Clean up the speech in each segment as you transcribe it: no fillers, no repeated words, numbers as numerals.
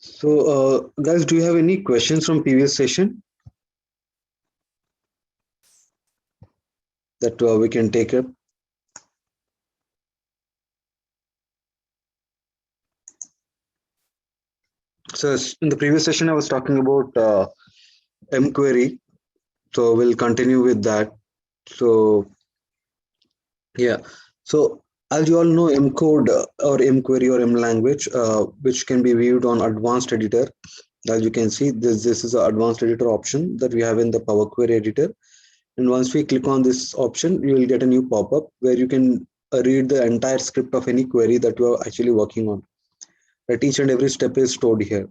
So, guys, do you have any questions from previous session that we can take up? So, in the previous session, I was talking about mQuery. So, we'll continue with that. So, yeah. So, as you all know, mcode or mQuery or M language, which can be viewed on advanced editor. As you can see, this is an advanced editor option that we have in the Power Query editor. And once we click on this option, you will get a new pop-up where you can read the entire script of any query that you are actually working on. Right, each and every step is stored here.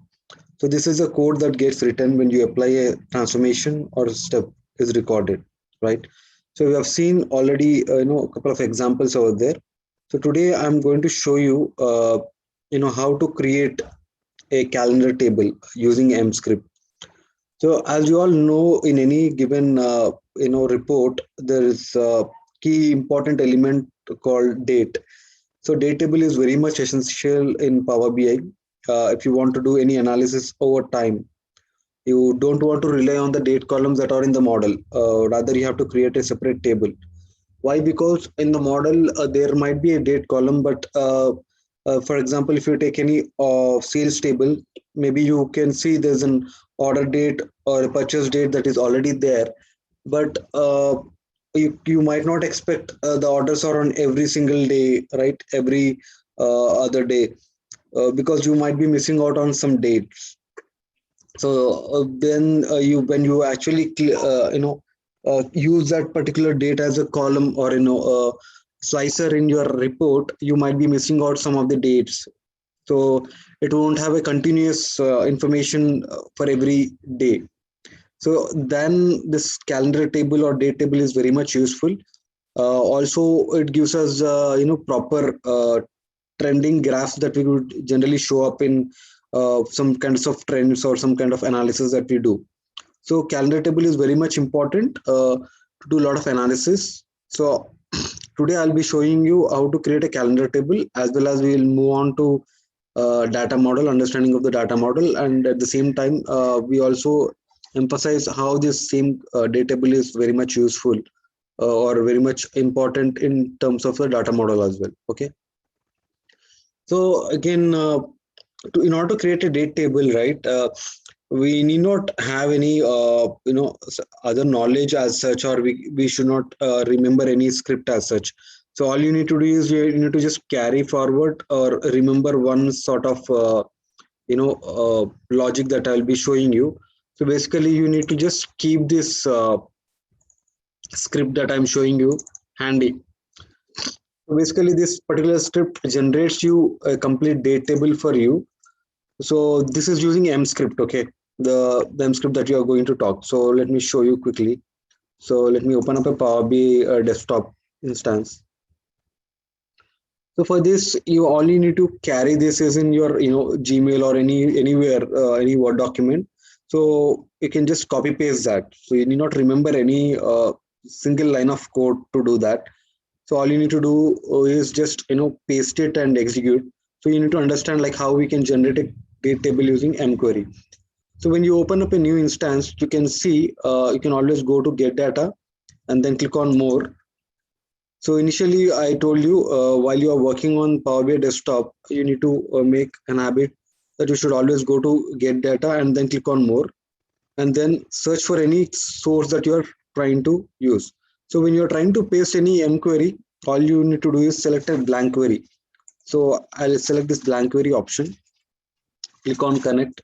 So this is a code that gets written when you apply a transformation or a step is recorded, right? So we have seen already, a couple of examples over there. So today I'm going to show you, how to create a calendar table using mscript. So as you all know, in any given report, there is a key important element called date. So date table is very much essential in Power BI. If you want to do any analysis over time, you don't want to rely on the date columns that are in the model. Rather, you have to create a separate table. Why? Because in the model there might be a date column, but for example, if you take any sales table, maybe you can see there's an order date or a purchase date that is already there, but you might not expect the orders are on every single day, right? Every other day, because you might be missing out on some dates. So then you when you actually use that particular date as a column or slicer in your report, you might be missing out some of the dates. So it won't have a continuous information for every day. So then this calendar table or date table is very much useful. Also, it gives us proper trending graphs that we would generally show up in some kinds of trends or some kind of analysis that we do. So calendar table is very much important to do a lot of analysis. So today I'll be showing you how to create a calendar table, as well as we will move on to data model, understanding of the data model, and at the same time we also emphasize how this same data table is very much useful or very much important in terms of the data model as well. Okay. So again, in order to create a date table, right, we need not have any other knowledge as such, or we should not remember any script as such. So all you need to do is you need to just carry forward or remember one sort of logic that I'll be showing you. So basically you need to just keep this script that I'm showing you handy. So basically this particular script generates you a complete date table for you. So this is using mscript. Okay, the mscript that you are going to talk. So let me show you quickly. So let me open up a Power BI desktop instance. So for this, you all you need to carry this is in your Gmail or anywhere any Word document. So you can just copy paste that. So you need not remember any single line of code to do that. So all you need to do is just paste it and execute. So you need to understand like how we can generate a date table using mQuery. So when you open up a new instance, you can see you can always go to get data and then click on more. So initially I told you while you are working on Power BI desktop, you need to make an habit that you should always go to get data and then click on more, and then search for any source that you are trying to use. So when you're trying to paste any M query, all you need to do is select a blank query. So I'll select this blank query option, click on connect.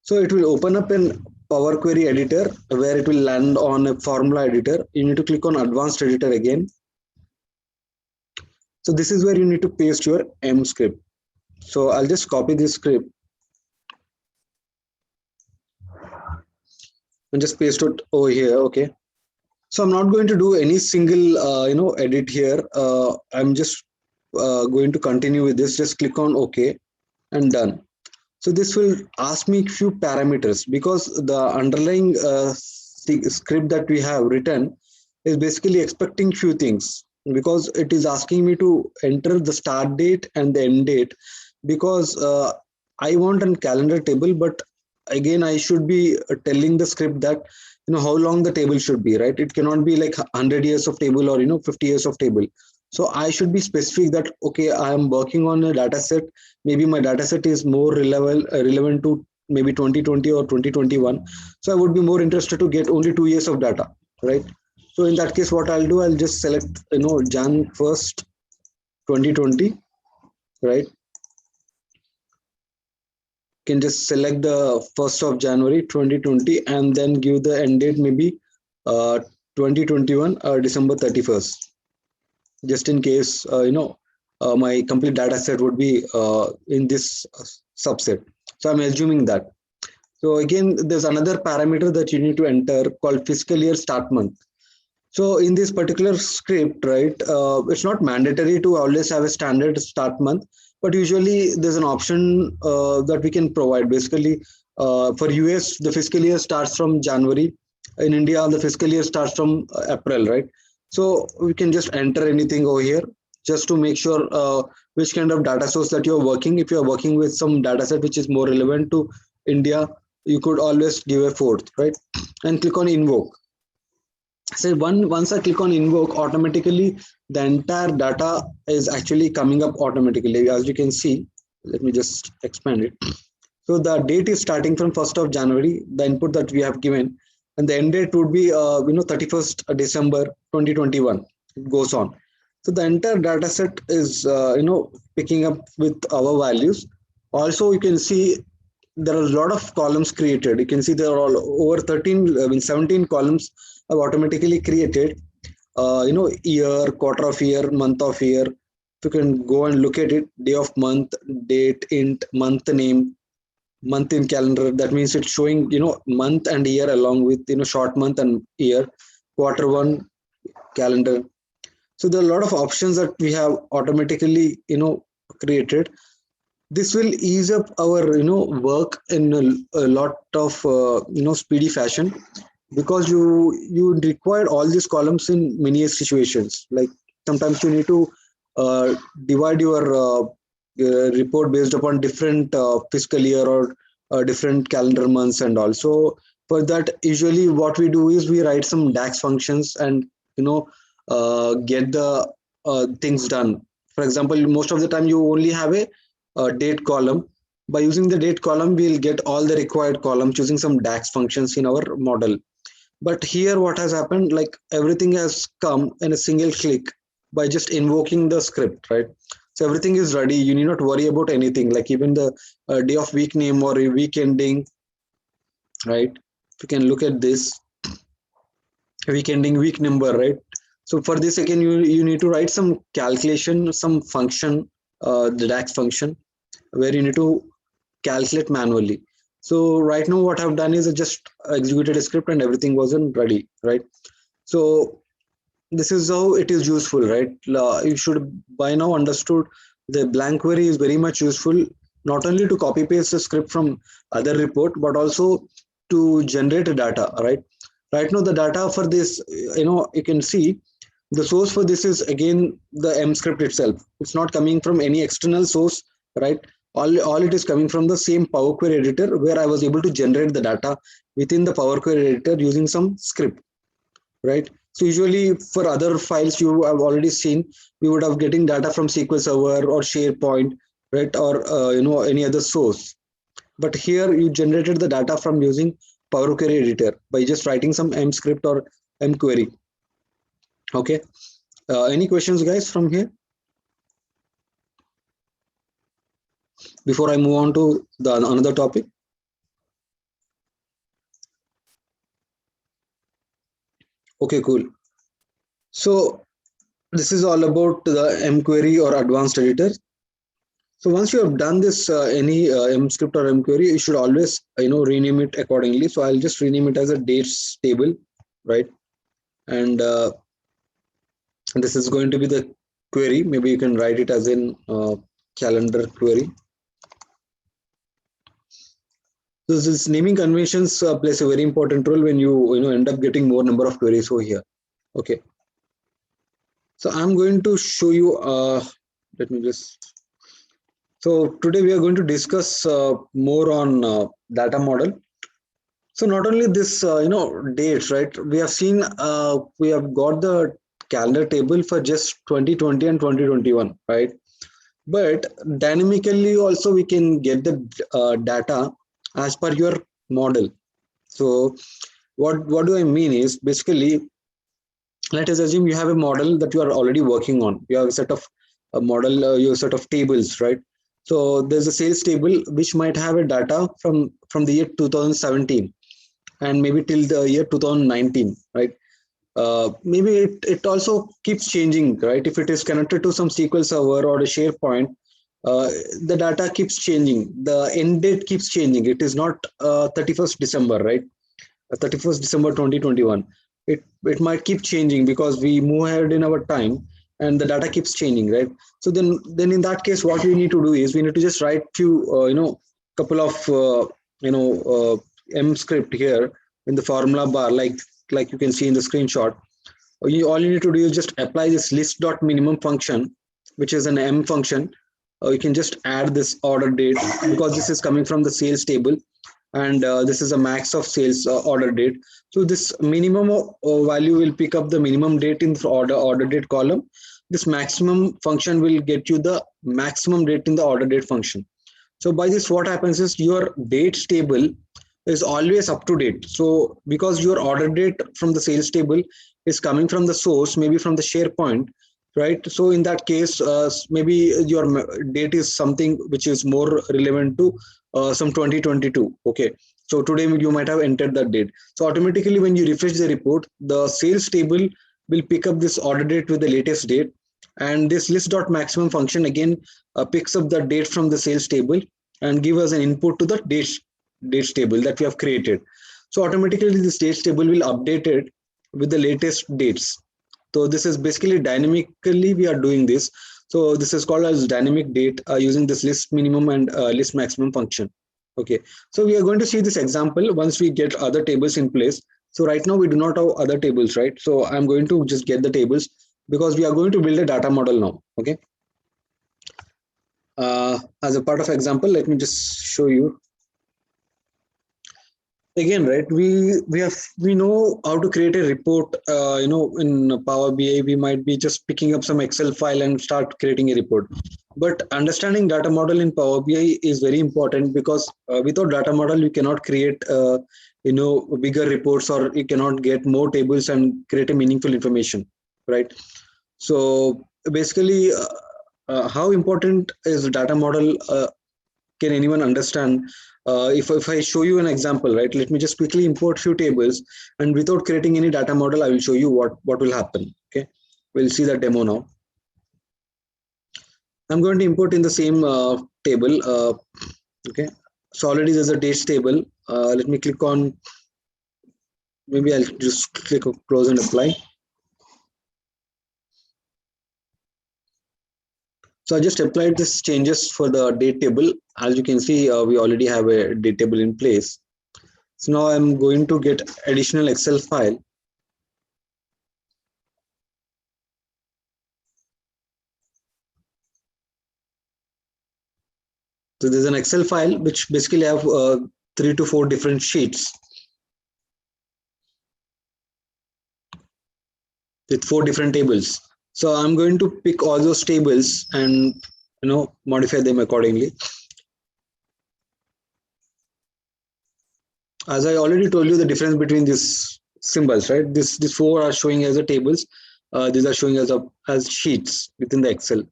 So it will open up in Power Query editor where it will land on a formula editor. You need to click on advanced editor again. So this is where you need to paste your M script. So I'll just copy this script and just paste it over here. Okay. So I'm not going to do any single, edit here. I'm just going to continue with this. Just click on OK and done. So this will ask me a few parameters because the underlying script that we have written is basically expecting few things, because it is asking me to enter the start date and the end date, because I want a calendar table, but again, I should be telling the script that, how long the table should be, right? It cannot be like 100 years of table or, 50 years of table. So I should be specific that, okay, I am working on a data set. Maybe my data set is more relevant to maybe 2020 or 2021. So I would be more interested to get only 2 years of data, right? So in that case, what I'll do, I'll just select, Jan 1st, 2020, right? Can just select the 1st of January 2020 and then give the end date maybe 2021 December 31st, just in case my complete data set would be in this subset. So I'm assuming that. So again, there's another parameter that you need to enter called fiscal year start month. So in this particular script, right, it's not mandatory to always have a standard start month, but usually there's an option that we can provide. Basically, for US, the fiscal year starts from January. In India, the fiscal year starts from April, right? So we can just enter anything over here just to make sure which kind of data source that you're working. If you're working with some data set which is more relevant to India, you could always give a fourth, right? And click on invoke. So once I click on invoke, automatically the entire data is actually coming up automatically. As you can see, let me just expand it. So the date is starting from 1st of January, the input that we have given, and the end date would be 31st December 2021. It goes on. So the entire data set is picking up with our values. Also, you can see there are a lot of columns created. You can see there are all over 17 columns have automatically created. Year, quarter of year, month of year. You can go and look at it, day of month, date, int, month name, month in calendar. That means it's showing, month and year along with, short month and year, quarter one, calendar. So there are a lot of options that we have automatically, created. This will ease up our work in a lot of speedy fashion, because you require all these columns in many situations. Like sometimes you need to divide your report based upon different fiscal year or different calendar months, and also for that usually what we do is we write some DAX functions and get the things done. For example, most of the time you only have a date column. By using the date column, we'll get all the required columns using some DAX functions in our model. But here what has happened, like everything has come in a single click by just invoking the script, right? So everything is ready. You need not worry about anything, like even the day of week name or a week ending, right? You can look at this week ending, week number, right? So for this, again, you need to write some calculation, some function, the DAX function, where you need to calculate manually. So right now what I've done is I just executed a script and everything wasn't ready, right? So this is how it is useful, right? You should by now understood the blank query is very much useful, not only to copy paste the script from other report, but also to generate data, right? Right now the data for this, you can see the source for this is again the M script itself. It's not coming from any external source, right? All it is coming from the same Power Query editor, where I was able to generate the data within the Power Query editor using some script, right? So usually for other files you have already seen, we would have getting data from SQL Server or SharePoint, right? Or any other source. But here you generated the data from using Power Query editor by just writing some M script or M query. Okay. Any questions, guys, from here before I move on to the another topic? Okay, cool. So this is all about the M query or advanced editor. So once you have done this any M script or M query, you should always rename it accordingly. So I'll just rename it as a dates table, right? And this is going to be the query. Maybe you can write it as in calendar query. So this naming conventions plays a very important role when you end up getting more number of queries over here. Okay. So I'm going to show you. Let me just So today we are going to discuss more on data model. So not only this, dates, right? We have seen, we have got the calendar table for just 2020 and 2021, right? But dynamically also we can get the data as per your model. So what do I mean is basically, let us assume you have a model that you are already working on. You have a set of a model, your set of tables, right? So there's a sales table which might have a data from the year 2017 and maybe till the year 2019, right? Maybe it also keeps changing, right? If it is connected to some SQL server or a SharePoint, the data keeps changing. The end date keeps changing. It is not 31st December, right? 31st December 2021. It might keep changing because we move ahead in our time and the data keeps changing, right? So then in that case, what we need to do is we need to just write few, couple of, M script here in the formula bar, like you can see in the screenshot. All you need to do is just apply this list.minimum function, which is an M function. You can just add this order date because this is coming from the sales table, and this is a max of sales order date. So this minimum value will pick up the minimum date in the order date column. This maximum function will get you the maximum date in the order date function. So by this, what happens is your dates table is always up to date. So because your order date from the sales table is coming from the source, maybe from the SharePoint, right? So in that case, maybe your date is something which is more relevant to some 2022. Okay. So today you might have entered that date. So automatically when you refresh the report, the sales table will pick up this order date with the latest date. And this list.maximum function again picks up the date from the sales table and give us an input to the dates table that we have created. So automatically this dates table will update it with the latest dates. So this is basically dynamically we are doing this. So this is called as dynamic date using this list minimum and list maximum function. Okay, so we are going to see this example once we get other tables in place. So right now we do not have other tables, right? So I'm going to just get the tables because we are going to build a data model now. Okay. As a part of example, let me just show you again, right? We know how to create a report. In Power BI we might be just picking up some Excel file and start creating a report, but understanding data model in Power BI is very important because without data model you cannot create bigger reports, or you cannot get more tables and create a meaningful information, right? So basically, how important is data model? Can anyone understand? If I show you an example, right? Let me just quickly import few tables, and without creating any data model, I will show you what will happen. Okay, we'll see the demo now. I'm going to import in the same table. Okay, so already there's a dates table. Let me click on. Maybe I'll just click on close and apply. So I just applied this changes for the date table. As you can see, we already have a date table in place. So now I'm going to get additional Excel file. So there's an Excel file which basically have 3 to 4 different sheets with 4 different tables. So I'm going to pick all those tables and modify them accordingly. As I already told you, the difference between these symbols, right? These 4 are showing as the tables. These are showing as sheets within the Excel.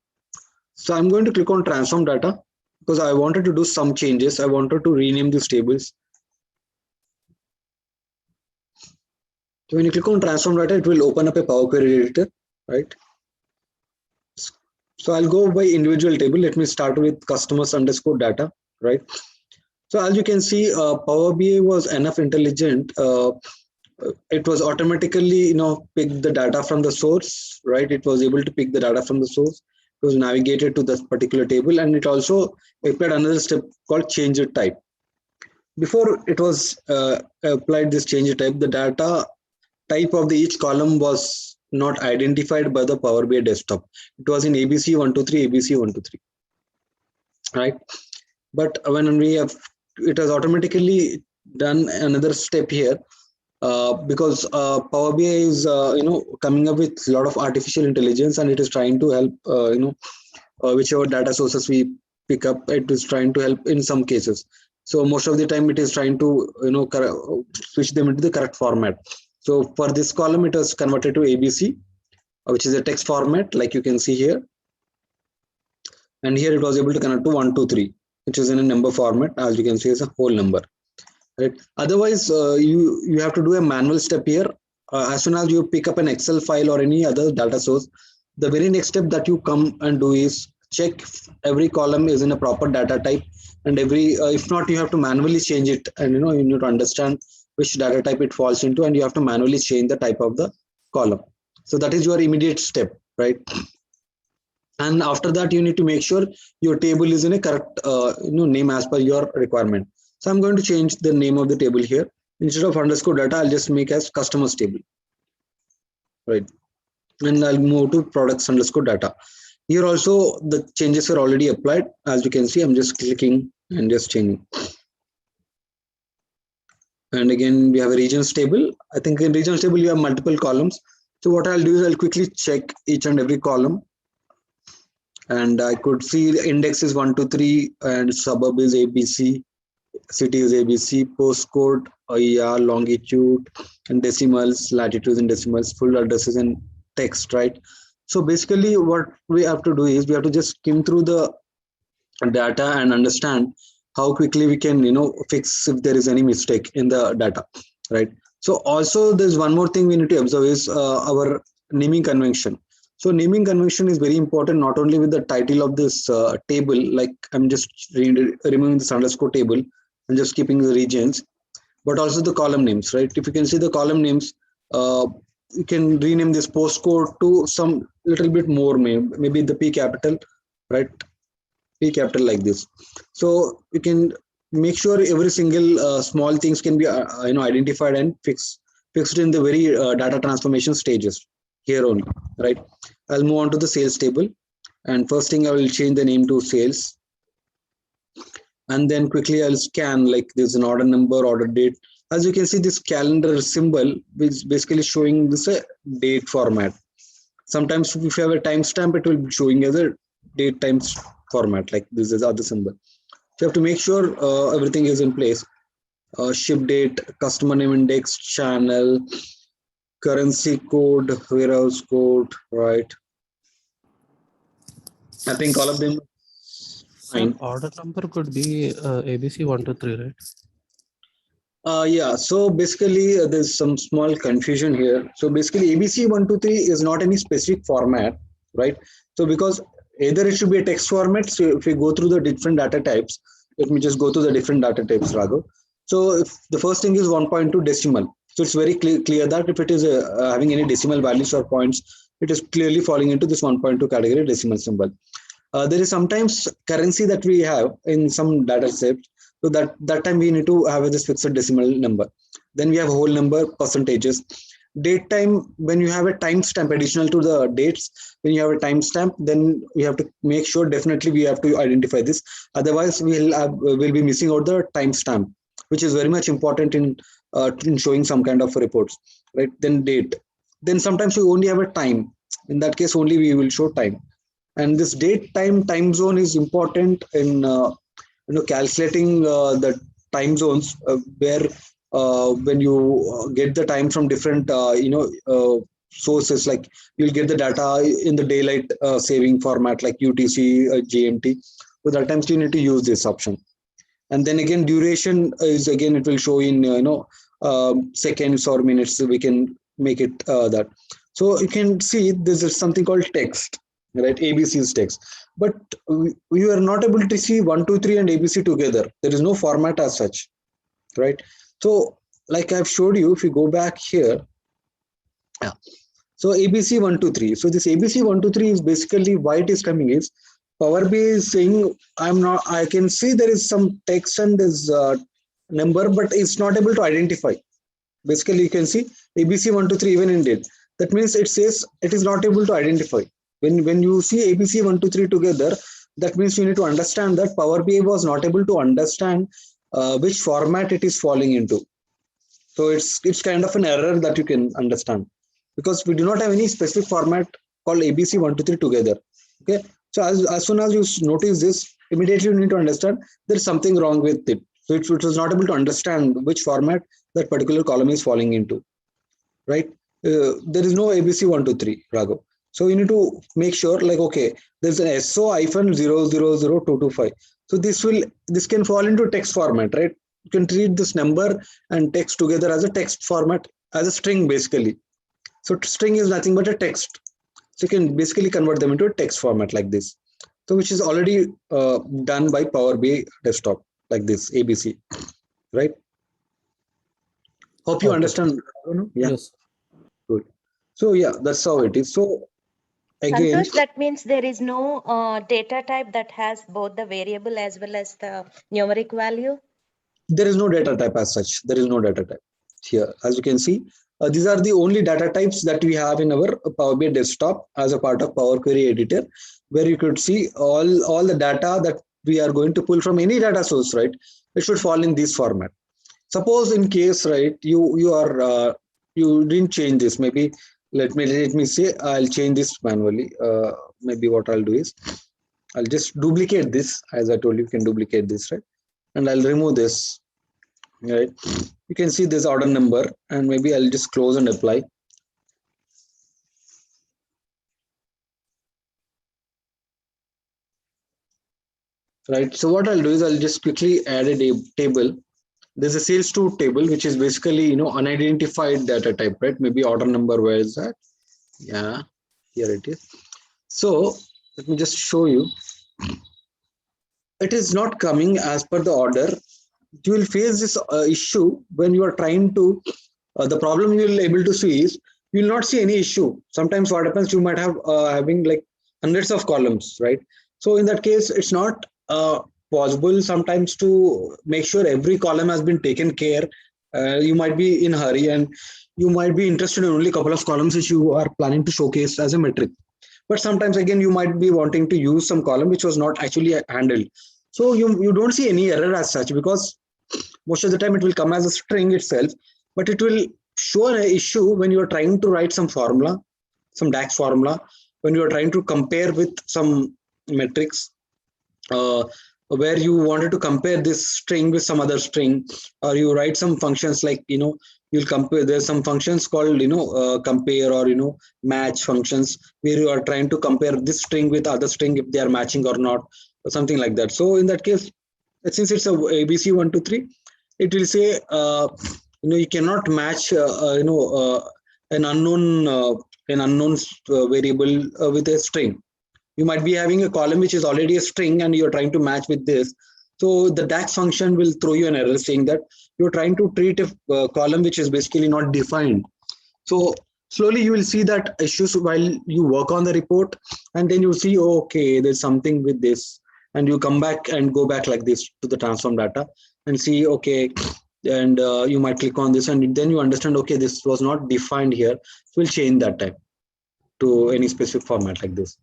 So I'm going to click on transform data because I wanted to do some changes. I wanted to rename these tables. So when you click on transform data, it will open up a Power Query editor, right? So I'll go by individual table. Let me start with customers underscore data, right? So as you can see, Power BI was enough intelligent. It was automatically, pick the data from the source, right? It was able to pick the data from the source. It was navigated to this particular table, and it also applied another step called change type. Before it was applied this change type, the data type of the each column was not identified by the Power BI desktop. It was in ABC 123, ABC 123. right? But when we have, it has automatically done another step here, because Power BI is coming up with a lot of artificial intelligence, and it is trying to help whichever data sources we pick up, it is trying to help in some cases. So most of the time it is trying to switch them into the correct format. So for this column it was converted to ABC, which is a text format like you can see here, and here it was able to connect to 123, which is in a number format, as you can see as a whole number, right? Otherwise you have to do a manual step here. As soon as you pick up an Excel file or any other data source, the very next step that you come and do is check every column is in a proper data type, and every if not, you have to manually change it, and you need to understand which data type it falls into, and you have to manually change the type of the column. So that is your immediate step, right? And after that you need to make sure your table is in a correct name as per your requirement. So I'm going to change the name of the table here. Instead of underscore data, I'll just make as customers table, right? And I'll move to products underscore data. Here also the changes are already applied. As you can see, I'm just clicking and just changing. And again we have a regions table. I think in regions table you have multiple columns. So what I'll do is I'll quickly check each and every column, and I could see the index is 123 and suburb is ABC, city is ABC, postcode, yeah, longitude and decimals, latitudes and decimals, full addresses and text, right? So basically what we have to do is we have to just skim through the data and understand how quickly we can fix if there is any mistake in the data, right? So also there's one more thing we need to observe is our naming convention. So naming convention is very important, not only with the title of this table, like I'm just removing this underscore table and just keeping the regions, but also the column names, right? If you can see the column names, you can rename this postcode to some little bit more name, maybe the P capital, right? P capital like this. So you can make sure every single small things can be identified and fixed in the very data transformation stages here only, right? I'll move on to the sales table, and first thing I will change the name to sales, and then quickly I'll scan, like there's an order number, order date. As you can see, this calendar symbol is basically showing this a date format. Sometimes if you have a timestamp, it will be showing as a date times format, like this is other symbol. So you have to make sure everything is in place. Ship date, customer name index, channel, currency code, warehouse code, right? I think all of them Sir, fine. order number could be ABC 123, right? Yeah, so basically there's some small confusion here. So basically ABC 123 is not any specific format, right? So because either it should be a text format, so if we go through the different data types, let me just go through the different data types, Raghav. So if the first thing is 1.2 decimal. So it's very clear that if it is having any decimal values or points, it is clearly falling into this 1.2 category decimal symbol. There is sometimes currency that we have in some data sets. So that time we need to have this fixed decimal number. Then we have whole number, percentages. Date time, when you have a timestamp additional to the dates, when you have a timestamp, then we have to make sure definitely we have to identify this. Otherwise, we'll be missing out the timestamp, which is very much important in showing some kind of reports, right? Then date. Then sometimes we only have a time. In that case, only we will show time. And this date time zone is important in calculating the time zones where when you get the time from different sources, like you'll get the data in the daylight saving format like UTC, GMT. So that times you need to use this option. And then again duration is, again it will show in seconds or minutes, so we can make it that. So you can see this is something called text, right? ABC's text, but we are not able to see 1 2 3 and ABC together. There is no format as such, right? So like I've showed you, if you go back here, yeah, so ABC 1 2 3. So this ABC 1 2 3 is basically why it is coming is Power BI is saying I can see there is some text and this number, but it's not able to identify. Basically, you can see ABC 1 2 3 even in date. That means it says it is not able to identify. When you see ABC 1 2 3 together, that means you need to understand that Power BI was not able to understand which format it is falling into. So it's kind of an error that you can understand, because we do not have any specific format called ABC123 together. Okay, so as soon as you notice this, immediately you need to understand there's something wrong with it. So it was not able to understand which format that particular column is falling into, right? There is no ABC123, Raghav. So you need to make sure, like, okay, there's an SO-000225. So this can fall into text format, right? You can treat this number and text together as a text format, as a string basically. So string is nothing but a text. So you can basically convert them into a text format like this. So which is already done by Power BI desktop like this, ABC, right? Hope you Okay. understand. Yeah, Yes. good. So yeah, that's how it is. So again, Santosh, that means there is no data type that has both the variable as well as the numeric value. there is no data type as such. There is no data type here. As you can see, these are the only data types that we have in our Power BI desktop as a part of Power Query Editor, where you could see all the data that we are going to pull from any data source, right? It should fall in this format. Suppose in case, right, you didn't change this. Maybe let me say I'll change this manually. Maybe what I'll do is I'll just duplicate this. As I told you, you can duplicate this, right? And I'll remove this, right? You can see this order number, and maybe I'll just close and apply. Right. So what I'll do is I'll just quickly add a table. There's a sales to table, which is basically, unidentified data type, right? Maybe order number, where is that? Yeah, here it is. So let me just show you. It is not coming as per the order. You will face this issue when you are trying to, the problem you will able to see is, you will not see any issue. Sometimes what happens, you might have having like hundreds of columns, right? So in that case, it's not possible sometimes to make sure every column has been taken care. You might be in a hurry, and you might be interested in only a couple of columns which you are planning to showcase as a metric. But sometimes again, you might be wanting to use some column which was not actually handled. So you don't see any error as such, because most of the time it will come as a string itself, but it will show an issue when you are trying to write some formula, some DAX formula, when you are trying to compare with some metrics, where you wanted to compare this string with some other string, or you write some functions like, you'll compare. There's some functions called, compare, or, match functions, where you are trying to compare this string with other string if they are matching or not, or something like that. So in that case, since it's a ABC123, it will say, you cannot match, an unknown variable with a string. You might be having a column which is already a string, and you're trying to match with this. So the DAX function will throw you an error saying that you're trying to treat a column which is basically not defined. So slowly you will see that issues while you work on the report, and then you see, oh, okay, there's something with this, and you come back and go back like this to the transform data and see, okay, and you might click on this, and then you understand, okay, this was not defined here. So we'll change that type to any specific format like this.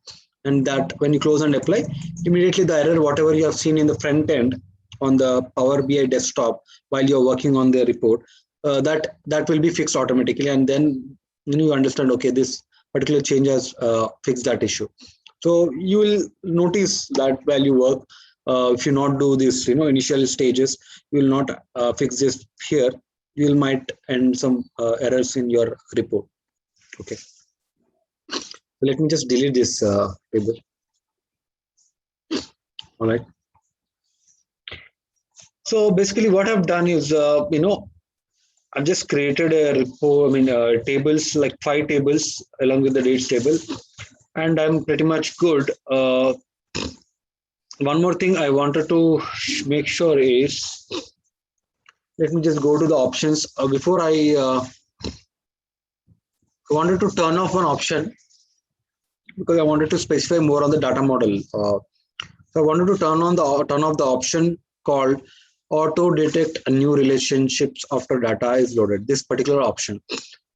And that when you close and apply, immediately the error, whatever you have seen in the front end on the Power BI desktop while you're working on the report, that will be fixed automatically. And then you understand, okay, this particular change has fixed that issue. So you will notice that while you work, if you not do this, initial stages, you will not fix this here, you will might end some errors in your report. Okay. Let me just delete this table. All right. So basically what I've done is, I've just created a report, tables, like 5 tables along with the dates table, and I'm pretty much good. One more thing I wanted to make sure is, let me just go to the options. Before I wanted to turn off one option, because I wanted to specify more on the data model. So I wanted to turn off the option called auto detect new relationships after data is loaded. This particular option.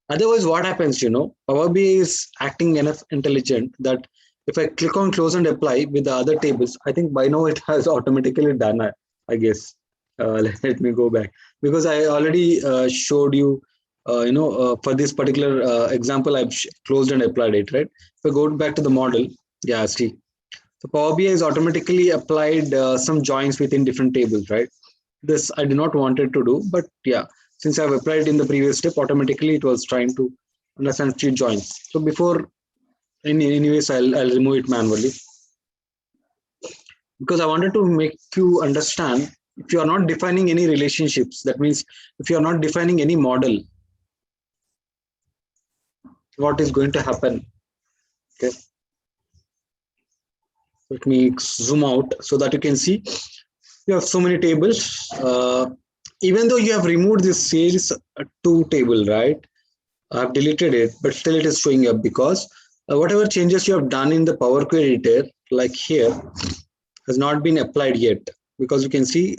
Otherwise, what happens? Power BI is acting enough intelligent that if I click on close and apply with the other tables, I think by now it has automatically done it, I guess. Let me go back, because I already showed you, for this particular example, I've closed and applied it, right? If I go back to the model, yeah, see. So Power BI has automatically applied some joins within different tables, right? This I did not wanted to do, but yeah, since I've applied in the previous step, automatically it was trying to understand few joins. So before anyways, I'll remove it manually, because I wanted to make you understand, if you are not defining any relationships, that means if you are not defining any model, what is going to happen. Okay, let me zoom out so that you can see you have so many tables. Even though you have removed this sales to table, right? I've deleted it, but still it is showing up, because whatever changes you have done in the Power Query editor, like here, has not been applied yet, because you can see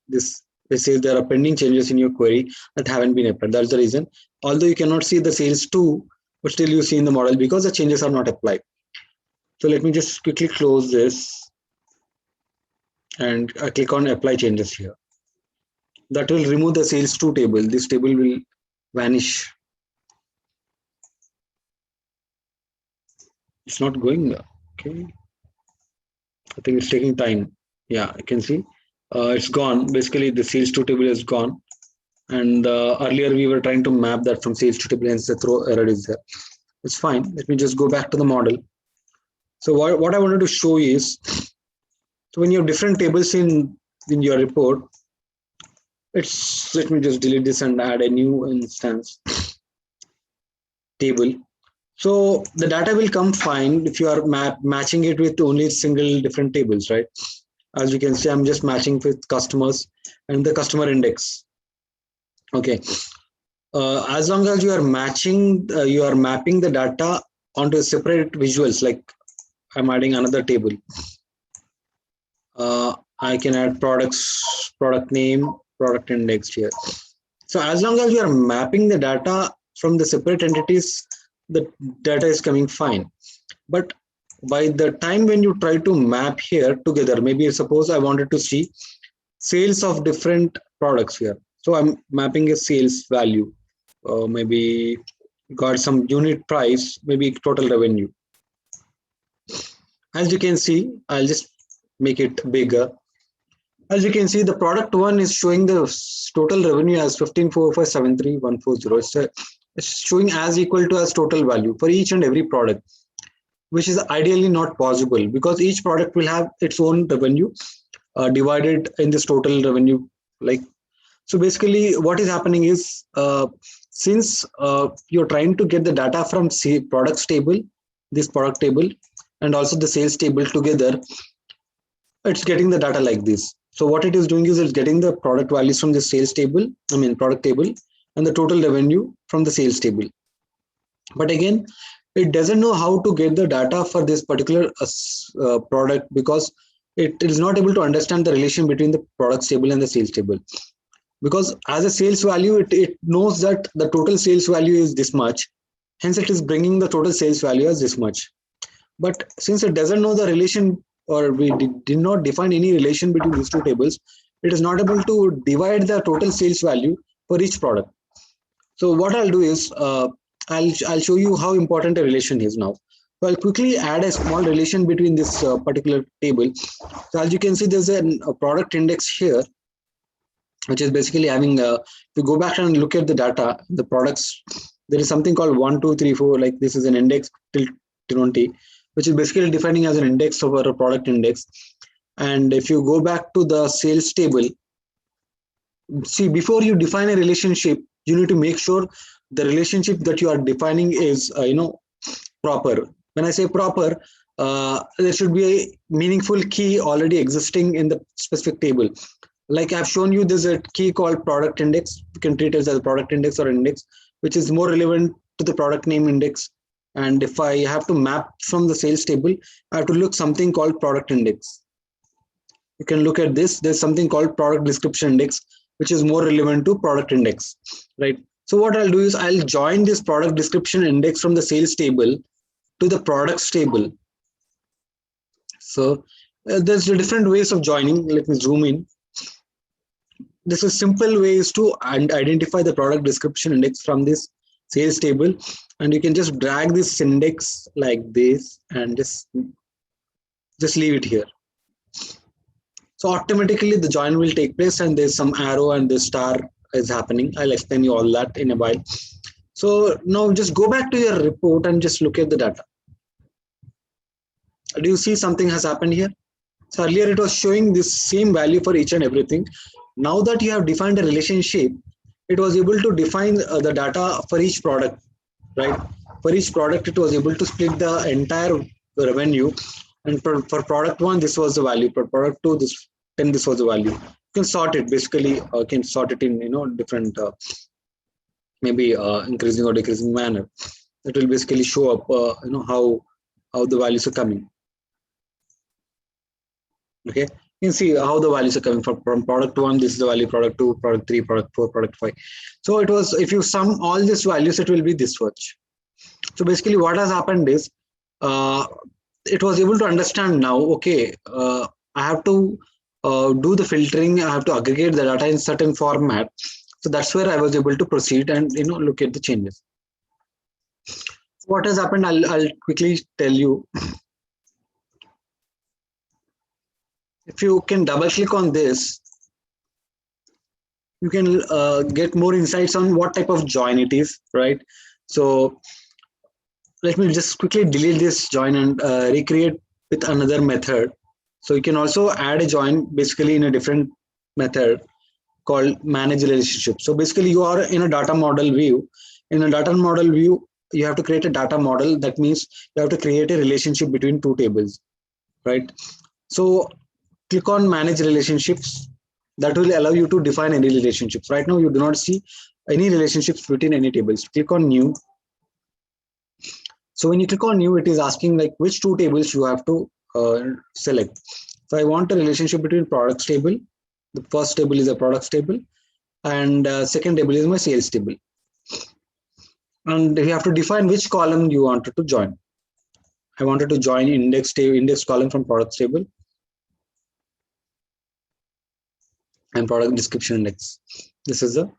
this. It says there are pending changes in your query that haven't been applied. That's the reason. Although you cannot see the sales to, but still you see in the model, because the changes are not applied. So let me just quickly close this, and I click on apply changes here. That will remove the sales to table. This table will vanish. It's not going. Okay. I think it's taking time. Yeah, you can see it's gone. Basically, the sales to table is gone. And earlier we were trying to map that from sales to table, and the throw error is there. It's fine. Let me just go back to the model. So what I wanted to show is, so when you have different tables in your report, let me just delete this and add a new instance table. So the data will come fine if you are matching it with only single different tables, right? As you can see, I'm just matching with customers and the customer index. Okay. As long as you are matching, you are mapping the data onto separate visuals, like I'm adding another table. I can add products, product name, product index here. So as long as you are mapping the data from the separate entities, the data is coming fine. But by the time when you try to map here together, maybe suppose I wanted to see sales of different products here. So I'm mapping a sales value, maybe got some unit price, maybe total revenue. As you can see, I'll just make it bigger. As you can see, the product one is showing the total revenue as 15,457,3,140. It's showing as equal to as total value for each and every product, which is ideally not possible, because each product will have its own revenue divided in this total revenue. Like, so basically what is happening is, since you're trying to get the data from products table, this product table, and also the sales table together, it's getting the data like this. So what it is doing is it's getting the product values from the sales table, product table, and the total revenue from the sales table. But again, it doesn't know how to get the data for this particular product, because it is not able to understand the relation between the products table and the sales table. Because as a sales value, it knows that the total sales value is this much. Hence, it is bringing the total sales value as this much. But since it doesn't know the relation, or we did not define any relation between these two tables, it is not able to divide the total sales value for each product. So what I'll do is, I'll show you how important a relation is now. So I'll quickly add a small relation between this particular table. So as you can see, there's a product index here, which is basically having if you go back and look at the data, the products, there is something called 1, 2, 3, 4, like this is an index till 20, which is basically defining as an index over a product index. And if you go back to the sales table, see, before you define a relationship, you need to make sure the relationship that you are defining is proper. When I say proper, there should be a meaningful key already existing in the specific table. Like I've shown you, there's a key called product index. You can treat it as a product index or index, which is more relevant to the product name index. And if I have to map from the sales table, I have to look something called product index. You can look at this. There's something called product description index, which is more relevant to product index, right? So what I'll do is I'll join this product description index from the sales table to the products table. So there's different ways of joining. Let me zoom in. This is simple ways to identify the product description index from this sales table, and you can just drag this index like this and just leave it here. So automatically the join will take place, and there's some arrow and the star is happening. I'll explain you all that in a while. So now just go back to your report and just look at the data. Do you see something has happened here? So earlier it was showing this same value for each and everything. Now that you have defined a relationship, it was able to define the data for each product, right? For each product, it was able to split the entire revenue. And for product one, this was the value. For product two, this was the value. You can sort it basically. Can sort it in different maybe increasing or decreasing manner. It will basically show up how the values are coming. Okay, you can see how the values are coming from product one. This is the value, product two, product three, product four, product five. So it was, if you sum all these values, it will be this much. So basically what has happened is it was able to understand now, okay, I have to do the filtering, I have to aggregate the data in certain format. So that's where I was able to proceed and look at the changes. What has happened, I'll quickly tell you. If you can double click on this, you can get more insights on what type of join it is, right? So let me just quickly delete this join and recreate with another method. So you can also add a join basically in a different method called manage relationship. So basically you are in a data model view. In a data model view, you have to create a data model. That means you have to create a relationship between two tables, right? So click on manage relationships. That will allow you to define any relationships. Right now, you do not see any relationships between any tables. Click on new. So when you click on new, it is asking like which two tables you have to select. So I want a relationship between products table. The first table is a products table, and second table is my sales table. And you have to define which column you wanted to join. I wanted to join index column from products table and product description index. This is the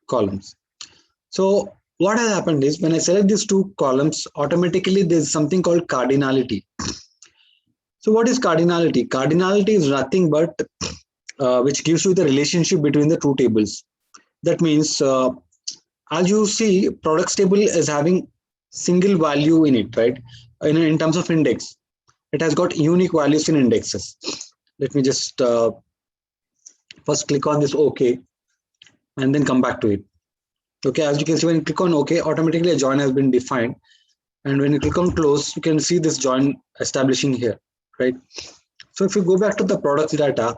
columns. So what has happened is when I select these two columns, automatically there's something called cardinality. So what is cardinality? Cardinality is nothing but which gives you the relationship between the two tables. That means as you see, products table is having single value in it, right? In terms of index, it has got unique values in indexes. Let me just first click on this OK and then come back to it. Okay, as you can see, when you click on OK, automatically a join has been defined. And when you click on close, you can see this join establishing here, right? So if you go back to the products data,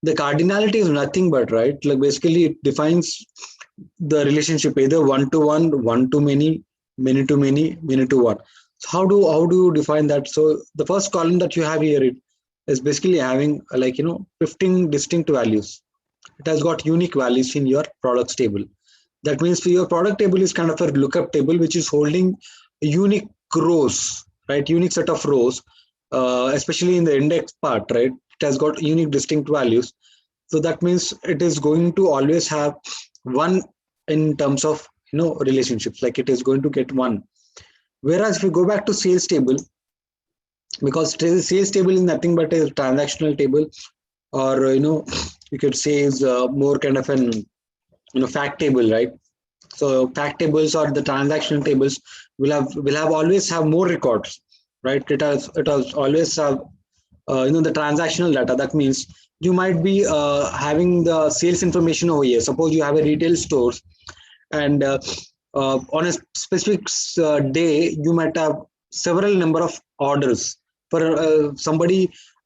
the cardinality is nothing but, right? Like basically it defines the relationship either one-to-one, one-to-many, many-to-many, many-to-one. So how do you define that? So the first column that you have here, it is basically having 15 distinct values. It has got unique values in your products table. That means for your product table is kind of a lookup table which is holding unique rows, right? Unique set of rows, especially in the index part, right? It has got unique distinct values. So that means it is going to always have one in terms of relationships, like it is going to get one. Whereas if you go back to sales table, because sales table is nothing but a transactional table, or you could say is more kind of an fact table, right? So fact tables or the transactional tables will always have more records, right? It has always have the transactional data. That means you might be having the sales information over here. Suppose you have a retail store, and on a specific day you might have several number of orders for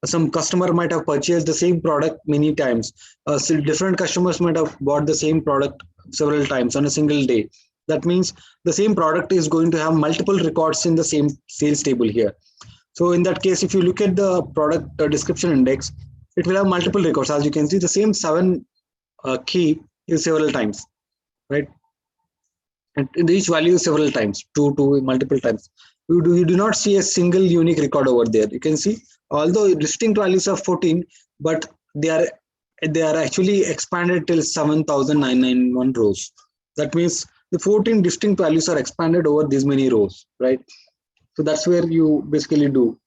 some customer might have purchased the same product many times. So different customers might have bought the same product several times on a single day. That means the same product is going to have multiple records in the same sales table here. So in that case, if you look at the product description index, it will have multiple records. As you can see, the same 7 key is several times, right? And each value is several times, two multiple times. you do not see a single unique record over there. You can see, although distinct values are 14, but they are actually expanded till 7,991 rows. That means the 14 distinct values are expanded over these many rows, right? So that's where you basically do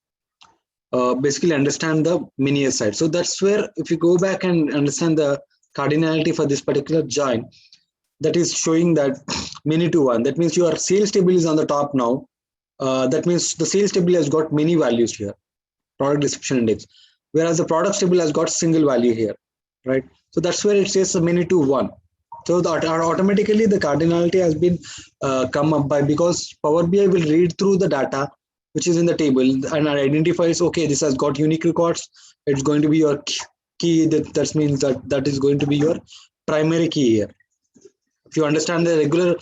basically understand the many side. So that's where, if you go back and understand the cardinality for this particular join, that is showing that many to one. That means your sales table is on the top now. That means the sales table has got many values here, product description index, whereas the products table has got single value here, right? So that's where it says many to one. So that automatically the cardinality has been come up by, because Power BI will read through the data which is in the table and identifies, okay, this has got unique records. It's going to be your key. That means that is going to be your primary key here. If you understand the regular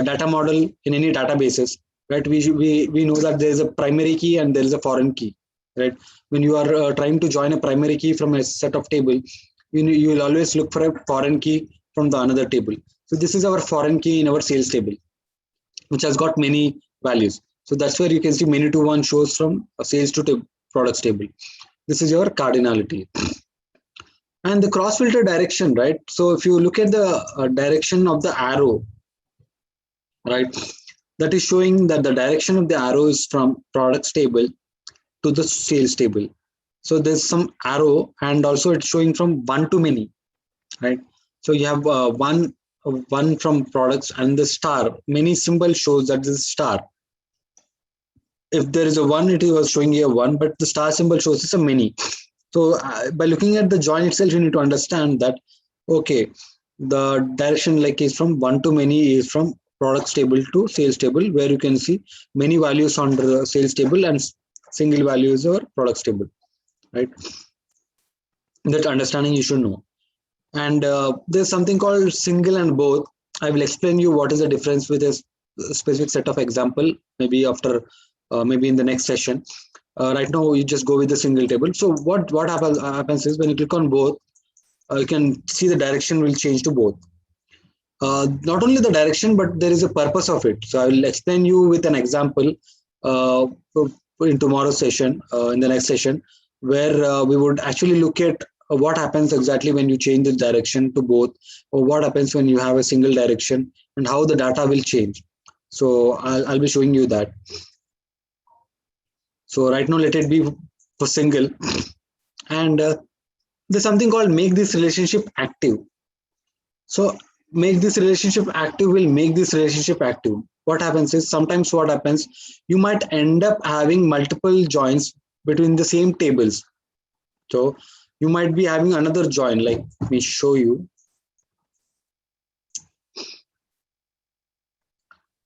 data model in any databases, right, we know that there is a primary key and there is a foreign key, right? When you are trying to join a primary key from a set of table, you will always look for a foreign key from the another table. So this is our foreign key in our sales table, which has got many values. So that's where you can see many to one shows from a sales to products table. This is your cardinality. And the cross filter direction, right? So if you look at the direction of the arrow, right, that is showing that the direction of the arrow is from products table to the sales table. So there's some arrow, and also it's showing from one to many, right? So you have one from products, and the star, many symbol shows that this is star. If there is a one, it was showing here one, but the star symbol shows it's a many. So by looking at the join itself, you need to understand that, okay, the direction like is from one to many is from products table to sales table, where you can see many values under the sales table and single values or products table, right? That understanding you should know. And there's something called single and both. I will explain you what is the difference with a specific set of example, maybe after, maybe in the next session. Right now, you just go with the single table. So what happens is when you click on both, you can see the direction will change to both. Not only the direction, but there is a purpose of it. So I will explain you with an example in tomorrow's session, in the next session, where we would actually look at what happens exactly when you change the direction to both, or what happens when you have a single direction, and how the data will change. So I'll be showing you that. So right now, let it be for single. And there's something called make this relationship active. So make this relationship active will make this relationship active. What happens is, sometimes what happens, you might end up having multiple joins between the same tables. So you might be having another join, like, let me show you.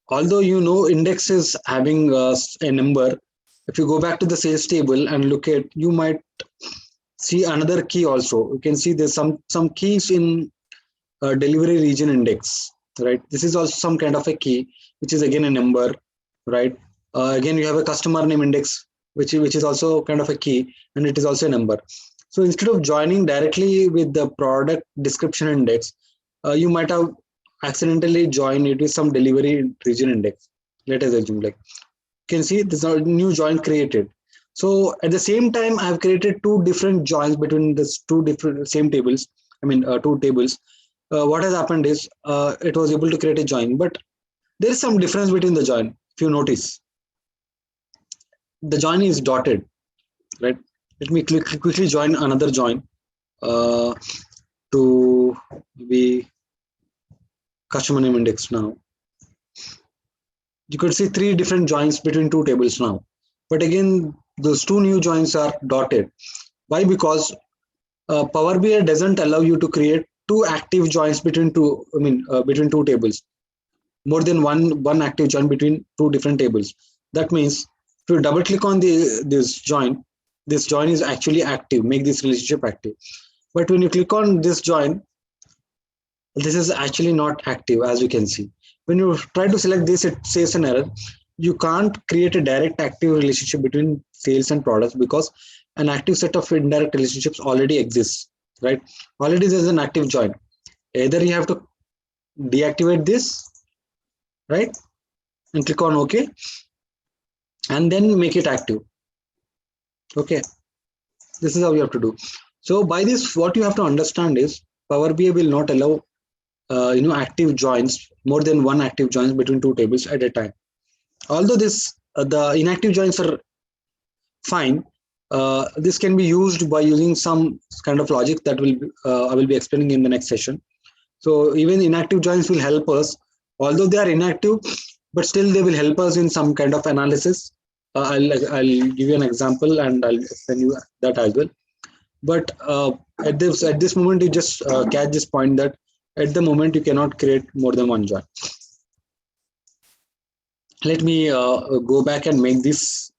Although you know index is having a number, if you go back to the sales table and look at, you might see another key also. You can see there's some keys in delivery region index, right? This is also some kind of a key, which is again a number, right? Again, you have a customer name index, which is also kind of a key, and it is also a number. So instead of joining directly with the product description index, you might have accidentally joined it with some delivery region index. Let us assume, like, you can see there's a new join created. So at the same time, I have created two different joins between the two different same tables. I mean, two tables. What has happened is it was able to create a join, but there is some difference between the join. If you notice, the join is dotted, right? Let me quickly join another join to be customer name index now. You could see three different joins between two tables now, but again, those two new joins are dotted. Why? Because Power BI doesn't allow you to create two active joins between two. Between two tables, more than one active join between two different tables. That means if you double click on this join is actually active. Make this relationship active. But when you click on this join, this is actually not active, as you can see. When you try to select this, it says an error. You can't create a direct active relationship between sales and products, because an active set of indirect relationships already exists, right? Already there's an active join. Either you have to deactivate this, right, and click on OK, and then make it active. Okay, this is how you have to do. So by this, what you have to understand is Power BI will not allow active joins, more than one active joins between two tables at a time. Although the inactive joins are fine, this can be used by using some kind of logic that I will be explaining in the next session. So even inactive joins will help us, although they are inactive, but still they will help us in some kind of analysis. I'll give you an example and I'll explain you that as well. But at this moment, you just catch this point that at the moment you cannot create more than one join. Let me go back and make this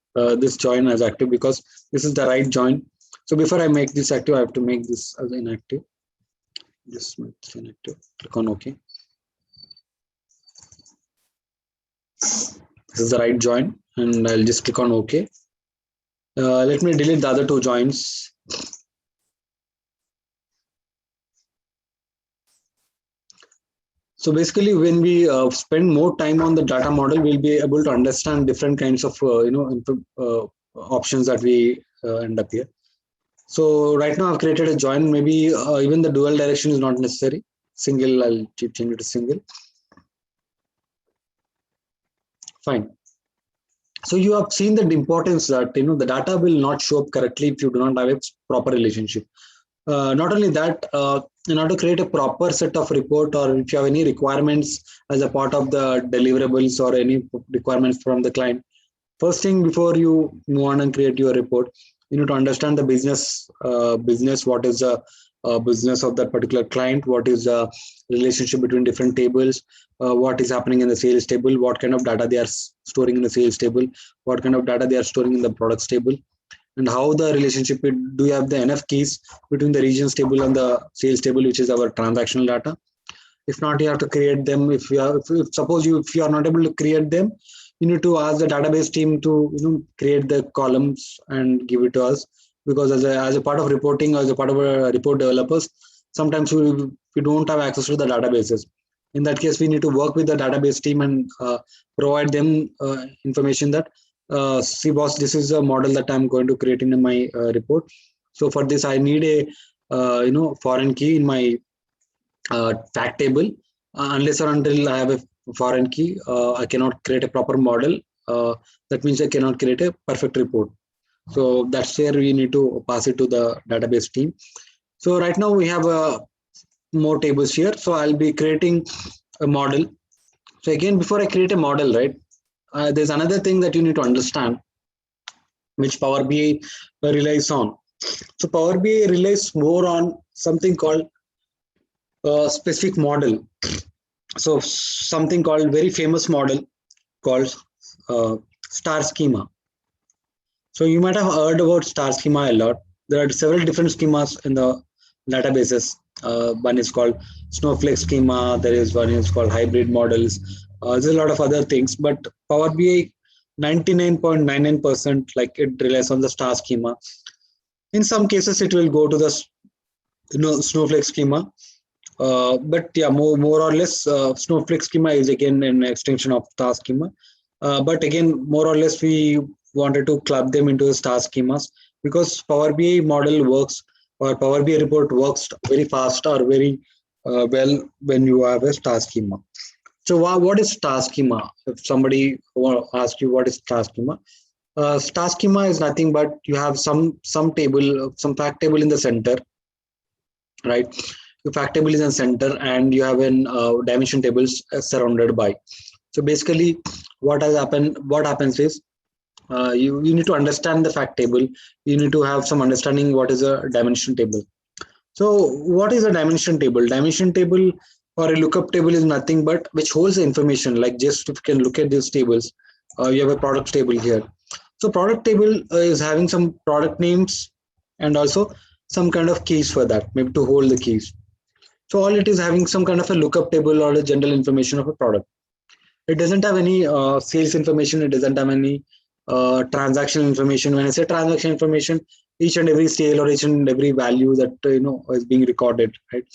join as active, because this is the right join. So before I make this active, I have to make this as inactive. Just make this inactive. Click on OK. This is the right join, and I'll just click on OK. Let me delete the other two joins. So basically, when we spend more time on the data model, we'll be able to understand different kinds of options that we end up here. So right now I've created a join. Maybe even the dual direction is not necessary. Single, I'll change it to single. Fine. So you have seen the importance that the data will not show up correctly if you do not have a proper relationship. Not only that, in order to create a proper set of report, or if you have any requirements as a part of the deliverables or any requirements from the client, first thing before you move on and create your report, you need to understand the business. What is the business of that particular client? What is the relationship between different tables? What is happening in the sales table? What kind of data they are storing in the sales table? What kind of data they are storing in the products table? And how the relationship, do you have the enough keys between the regions table and the sales table, which is our transactional data? If not, you have to create them. If you are not able to create them, you need to ask the database team to create the columns and give it to us, because as a part of reporting, or as a part of report developers, sometimes we don't have access to the databases. In that case, we need to work with the database team and provide them information that, see boss, this is a model that I'm going to create in my report. So for this, I need a foreign key in my fact table. Unless or until I have a foreign key, I cannot create a proper model. That means I cannot create a perfect report. So that's where we need to pass it to the database team. So right now we have more tables here. So I'll be creating a model. So again, before I create a model, right, there's another thing that you need to understand, which Power BI relies on. So Power BI relies more on something called specific model. So something called very famous model called star schema. So you might have heard about star schema a lot. There are several different schemas in the databases. One is called Snowflake schema. There is one is called hybrid models. There's a lot of other things, but Power BI 99.99% like it relies on the star schema. In some cases, it will go to the Snowflake schema. But yeah, more or less, Snowflake schema is again an extension of star schema. But again, more or less, we wanted to club them into the star schemas, because Power BI model works, or Power BI report works very fast or very well when you have a star schema. So what is star schema? If somebody asks you what is star schema, star schema is nothing but you have some table, some fact table in the center, right? The fact table is in the center, and you have an dimension tables surrounded by. So basically, what happens is, you need to understand the fact table. You need to have some understanding what is a dimension table. So what is a dimension table? Dimension table or a lookup table is nothing but which holds the information. Like, just if you can look at these tables, you have a product table here. So product table is having some product names and also some kind of keys for that, maybe to hold the keys. So all it is having some kind of a lookup table or a general information of a product. It doesn't have any sales information. It doesn't have any transaction information. When I say transaction information, each and every sale or each and every value that is being recorded, right?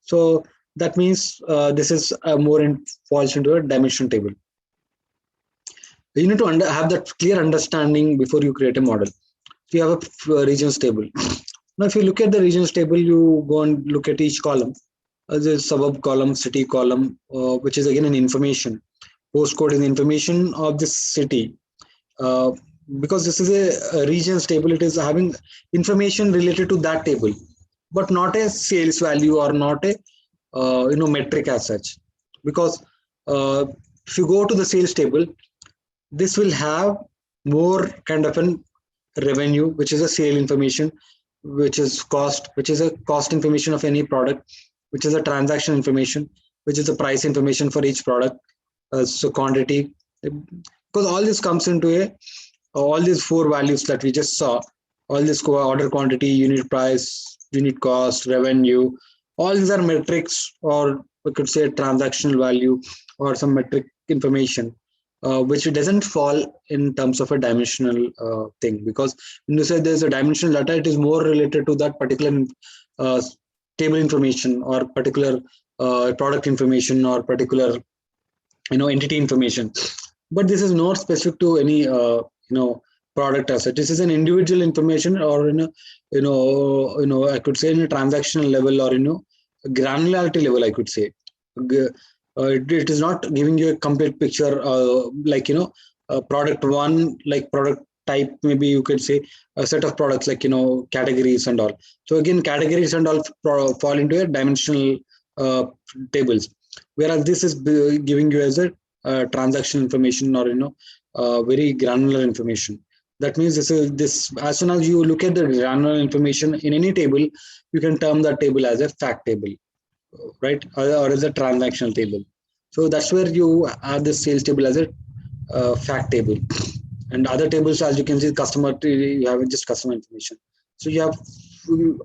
So that means this is falls into a dimension table. You need to have that clear understanding before you create a model. So you have a regions table. Now, if you look at the regions table, you go and look at each column. The suburb column, city column, which is again an information. Postcode is the information of this city. Because this is a regions table, it is having information related to that table, but not a sales value or not a metric as such. Because if you go to the sales table, this will have more kind of an revenue, which is a sale information, which is a cost information of any product, which is a transaction information, which is the price information for each product, so quantity, because all this comes into all these four values that we just saw, all this order quantity, unit price, unit cost, revenue, all these are metrics, or we could say transactional value or some metric information, which doesn't fall in terms of a dimensional thing. Because when you say there's a dimensional data, it is more related to that particular table information or particular product information or particular entity information. But this is not specific to any product asset. This is an individual information, or I could say in a transactional level, or granularity level, I could say. It is not giving you a complete picture, like product one, like product type, maybe you could say a set of products, like categories and all. So again, categories and all fall into a dimensional tables, whereas this is giving you as a transaction information, or very granular information. That means this as soon as you look at the granular information in any table, you can term that table as a fact table, right, or as a transactional table. So that's where you have the sales table as a fact table. And other tables, as you can see, customer, you have just customer information. So you have,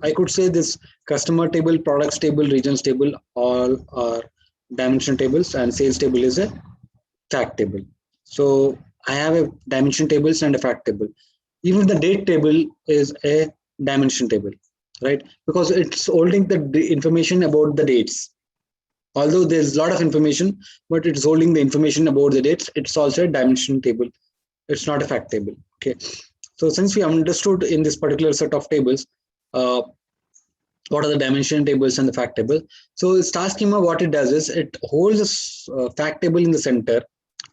I could say, this customer table, products table, regions table, all are dimension tables, and sales table is a fact table. So I have a dimension tables and a fact table. Even the date table is a dimension table, right? Because it's holding the information about the dates. Although there's a lot of information, but it's holding the information about the dates. It's also a dimension table. It's not a fact table. Okay. So since we understood in this particular set of tables, what are the dimension tables and the fact table? So star schema, what it does is it holds a fact table in the center.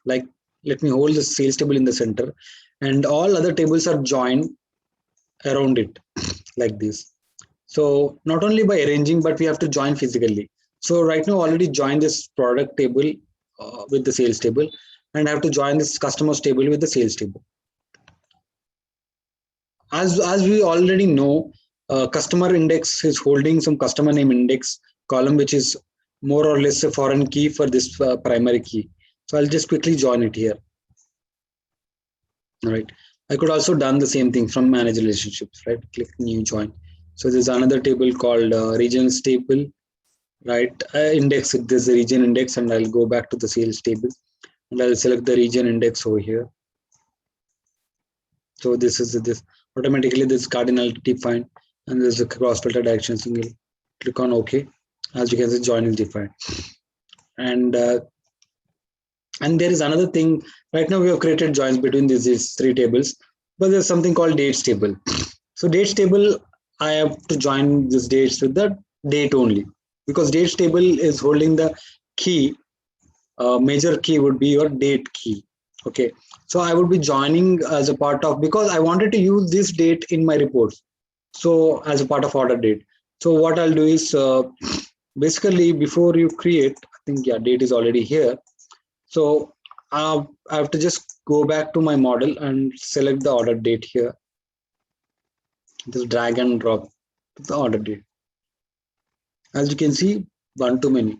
Like, let me hold the sales table in the center, and all other tables are joined around it like this. So not only by arranging, but we have to join physically. So right now already join this product table with the sales table, and I have to join this customers table with the sales table. As we already know, customer index is holding some customer name index column, which is more or less a foreign key for this primary key. So I'll just quickly join it here. All right. I could also done the same thing from manage relationships, right? Click new join. So there's another table called regions table, right? Index, there's a region index, and I'll go back to the sales table, and I'll select the region index over here. So this is this automatically this cardinality defined, and there's a cross filter direction single. Click on OK. As you can see, join is defined. And there is another thing. Right now we have created joins between these three tables, but there's something called dates table. So dates table, I have to join this dates with the date only, because dates table is holding the key. Major key would be your date key. Okay, so I would be joining as a part of, because I wanted to use this date in my reports. So as a part of order date. So what I'll do is basically before you create, I think, yeah, date is already here. So I have to just go back to my model and select the order date here. Just drag and drop the order date. As you can see, one too many.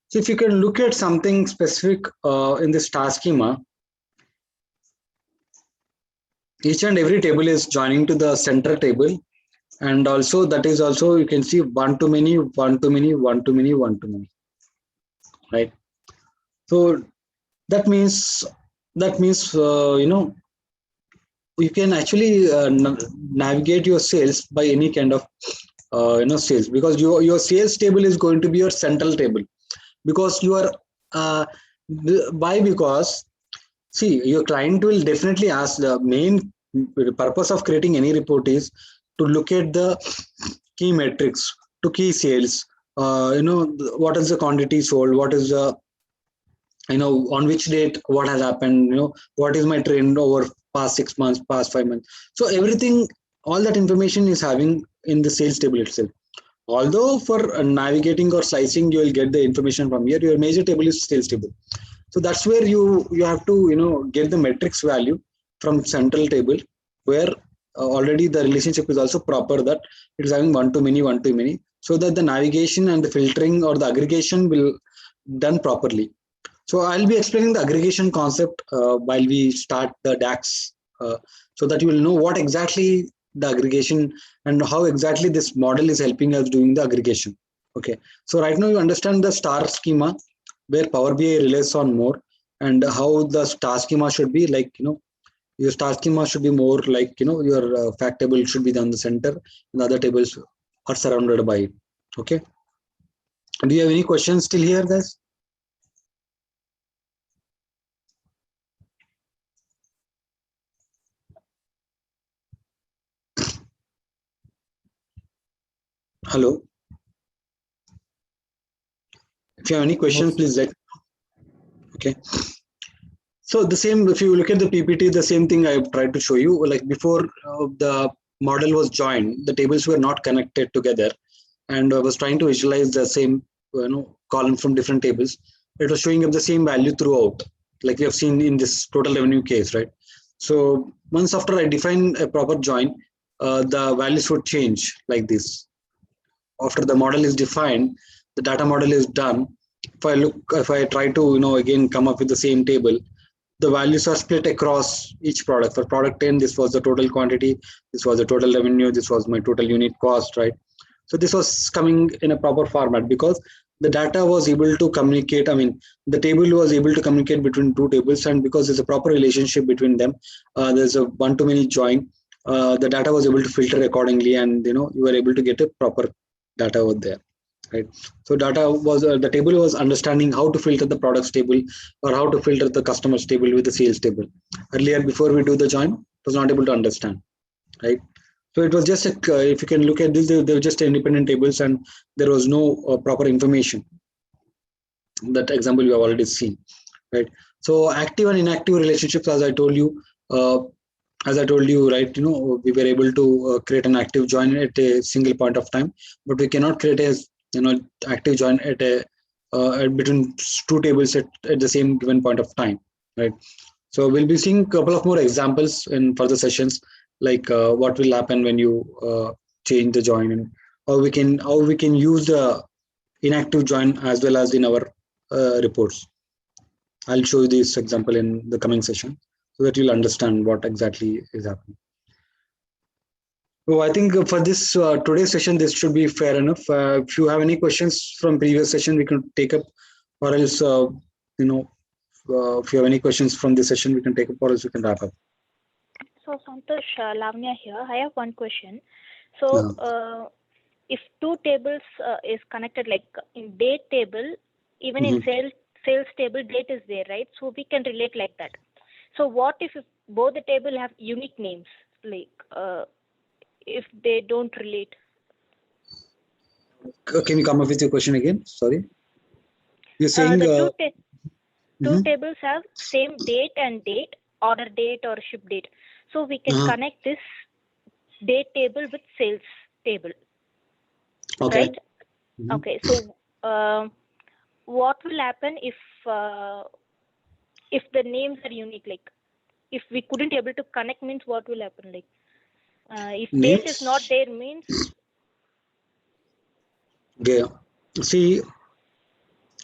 So if you can look at something specific in this star schema, each and every table is joining to the center table, and also that is also, you can see one too many, one too many, one too many, one too many, right? So that means you can actually navigate your sales by any kind of sales, because your sales table is going to be your central table, because you are because See, your client will definitely ask. The main purpose of creating any report is to look at the key metrics, to key sales. What is the quantity sold? What is the, on which date what has happened? What is my trend over past 6 months, past 5 months. So everything, all that information is having in the sales table itself. Although for navigating or slicing, you will get the information from here. Your major table is sales table. So that's where you have to get the metrics value from central table, where already the relationship is also proper, that it is having one to many, so that the navigation and the filtering or the aggregation will done properly. So I'll be explaining the aggregation concept while we start the DAX, so that you will know what exactly the aggregation and how exactly this model is helping us doing the aggregation. Okay, so right now you understand the star schema, where Power BI relies on more, and how the star schema should be like, your star schema should be more like, your fact table should be on the center, and the other tables are surrounded by it. Okay, do you have any questions still here, guys? Hello. If you have any questions, please let. Okay. So the same, if you look at the PPT, the same thing I've tried to show you. Like before the model was joined, the tables were not connected together, and I was trying to visualize the same column from different tables. It was showing up the same value throughout, like we have seen in this total revenue case, right? So once after I define a proper join, the values would change like this. After the model is defined, the data model is done. If I try to again come up with the same table, the values are split across each product. For product 10, this was the total quantity, this was the total revenue, this was my total unit cost, right? So this was coming in a proper format, because the data was able to communicate. I mean, the table was able to communicate between two tables, and because there's a proper relationship between them, there's a one-to-many join. The data was able to filter accordingly, and you were able to get a proper data over there, right? So data was the table was understanding how to filter the products table, or how to filter the customers table with the sales table. Earlier, before we do the join, it was not able to understand, right? So it was just if you can look at this, they were just independent tables, and there was no proper information. That example you have already seen, right? So active and inactive relationships, as I told you, right, we were able to create an active join at a single point of time, but we cannot create a active join at a between two tables at the same given point of time, right? So we'll be seeing a couple of more examples in further sessions, like what will happen when you change the join, and how we can use the inactive join as well as in our reports. I'll show you this example in the coming session, so that you'll understand what exactly is happening. So I think for this today's session, this should be fair enough. If you have any questions from previous session, we can take up, or else if you have any questions from this session, we can take up, or else we can wrap up. So Santosh, Lavanya here. I have one question. So if two tables is connected, like in date table, even in sales table, date is there, right? So we can relate like that. So what if both the table have unique names, like if they don't relate? Can you come up with your question again? Sorry. You're saying the two tables have same date and date, order date or ship date. So we can connect this date table with sales table. Okay. Right? Okay. So what will happen if the names are unique? Like if we couldn't able to connect, means what will happen? Like if names? date is not there, means. Yeah. See,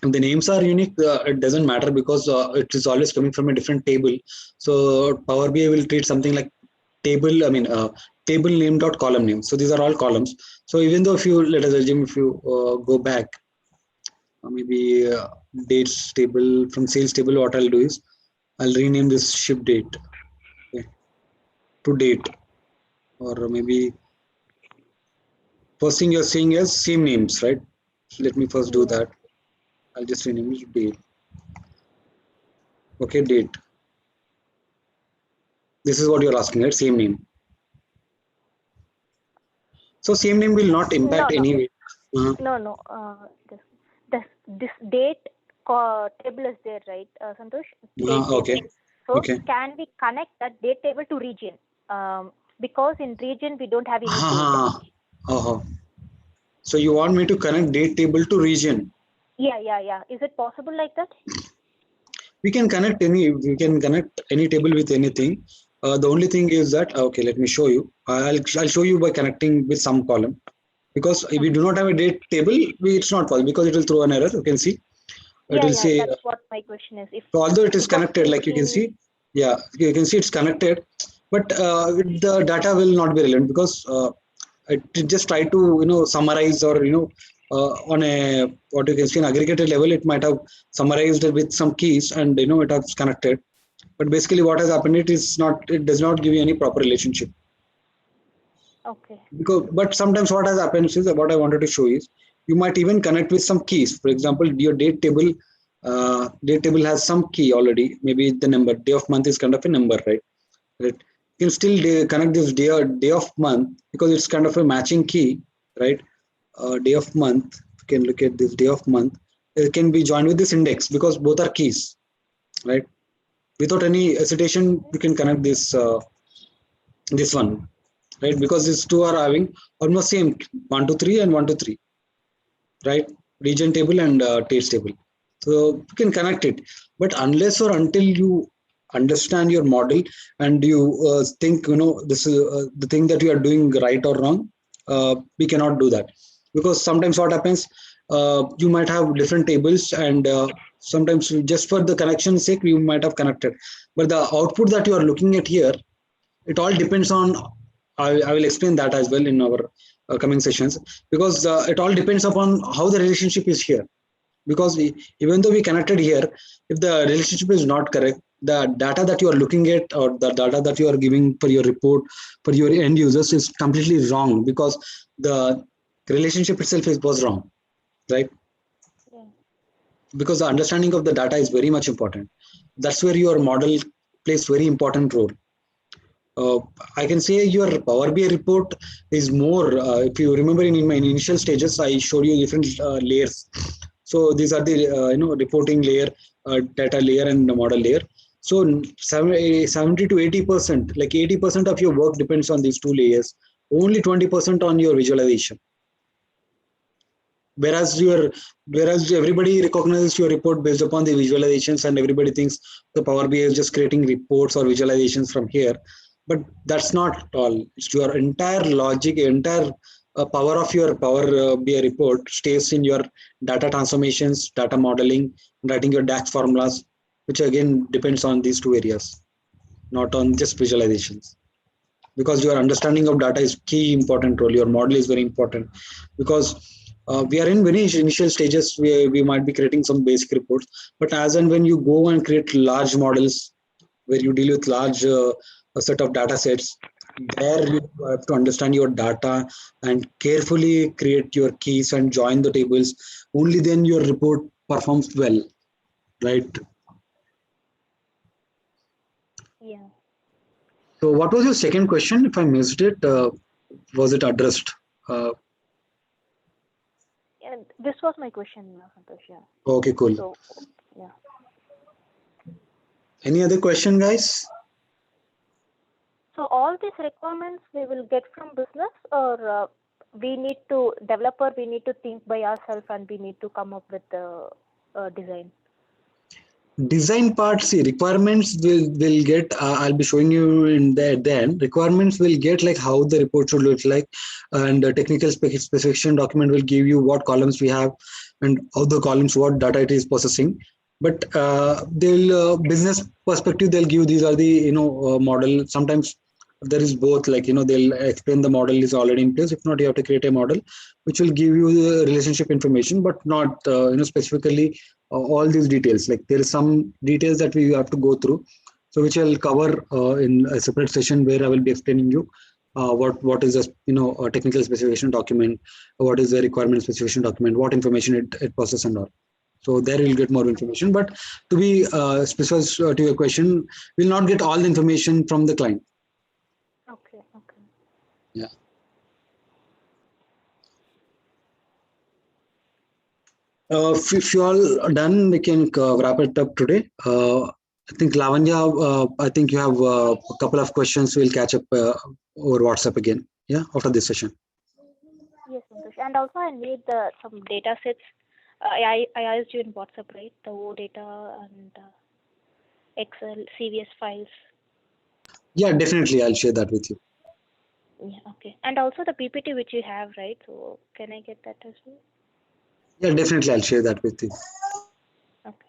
the names are unique. It doesn't matter, because it is always coming from a different table. So Power BI will treat something like table. I mean, table name dot column name. So these are all columns. So even though, if you, let us assume, if you go back, maybe dates table from sales table, what I'll do is I'll rename this ship date, okay, to date, or maybe first thing you're seeing is same names, right? So let me first do that. I'll just rename it date. Okay, date. This is what you're asking, right? Same name. So same name will not impact No, no. any way. No, no. This date table is there, right, Santosh? Date Okay. table. So Okay. can we connect that date table to region? Because in region we don't have any date. Uh-huh. So you want me to connect date table to region? Yeah. Is it possible like that? We can connect any table with anything. The only thing is that, okay, let me show you. I'll show you by connecting with some column, because if we do not have a date table, it's not possible, because it will throw an error. You can see it will say, That's what my question is. If so although it is because connected, like you can see, yeah, you can see it's connected, but the data will not be relevant, because it just try to summarize, or on a, what you can see, an aggregated level, it might have summarized it with some keys, and it has connected. But basically what has happened, it does not give you any proper relationship. Okay. But sometimes what has happened is, what I wanted to show is, you might even connect with some keys. For example, your date table has some key already. Maybe the number, day of month is kind of a number, right? You can still connect this day of month, because it's kind of a matching key, right? Day of month. You can look at this day of month. It can be joined with this index, because both are keys, right? Without any hesitation, you can connect this one, right? Because these two are having almost same 1 to 3 and 1 to 3, right? Region table and taste table. So you can connect it, but unless or until you understand your model, and you think this is the thing that you are doing right or wrong, we cannot do that. Because sometimes what happens, you might have different tables, and sometimes just for the connection sake you might have connected, but the output that you are looking at here, it all depends on, I will explain that as well in our coming sessions, because it all depends upon how the relationship is here. Because even though we connected here, if the relationship is not correct, the data that you are looking at, or the data that you are giving for your report for your end users, is completely wrong, because the relationship itself was wrong, right? Yeah. Because the understanding of the data is very much important. That's where your model plays very important role. I can say your Power BI report is more, if you remember in my initial stages, I showed you different layers. So these are the reporting layer, data layer, and the model layer. So 70 to 80%, like 80% of your work depends on these two layers, only 20% on your visualization. Whereas everybody recognizes your report based upon the visualizations, and everybody thinks the Power BI is just creating reports or visualizations from here. But that's not all. It's your entire logic, entire power of your Power BI report stays in your data transformations, data modeling, writing your DAX formulas, which again depends on these two areas, not on just visualizations. Because your understanding of data is key important role. Your model is very important, because we are in very initial stages where we might be creating some basic reports, but as and when you go and create large models, where you deal with large a set of data sets, there you have to understand your data and carefully create your keys and join the tables. Only then your report performs well, right? Yeah. So what was your second question? If I missed it, was it addressed? And this was my question, Santosh. Yeah. Okay, cool. So, yeah. Any other question, guys? So all these requirements we will get from business, or we need to think by ourselves, and we need to come up with the design. Design part, see, requirements will get, I'll be showing you in there. Then requirements will get like how the report should look like, and the technical specification document will give you what columns we have, and how the columns, what data it is processing. But they'll business perspective, they'll give, these are the model. Sometimes there is both, like they'll explain the model is already in place. If not, you have to create a model which will give you the relationship information, but not specifically all these details. Like there is some details that we have to go through, so which I'll cover in a separate session, where I will be explaining you what is a technical specification document, what is the requirement specification document, what information it processes, and all. So there you'll get more information. But to be specific to your question, we'll not get all the information from the client. Okay. Okay. Yeah. If you all are done, we can wrap it up today. I think Lavanya, I think you have a couple of questions. We'll catch up over WhatsApp again. Yeah, after this session. Yes, Santosh. And also I need some data sets. I asked you in WhatsApp, right? The O data and Excel, CVS files. Yeah, definitely. I'll share that with you. Yeah, okay. And also the PPT which you have, right? So can I get that as well? Yeah, definitely. I'll share that with you. Okay.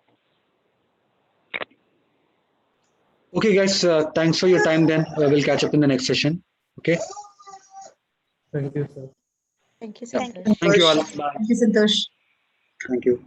Okay, guys. Thanks for your time. Then we'll catch up in the next session. Okay. Thank you, sir. Thank you, Yeah. Santosh. Thank you all. Thank you, Santosh. Thank you.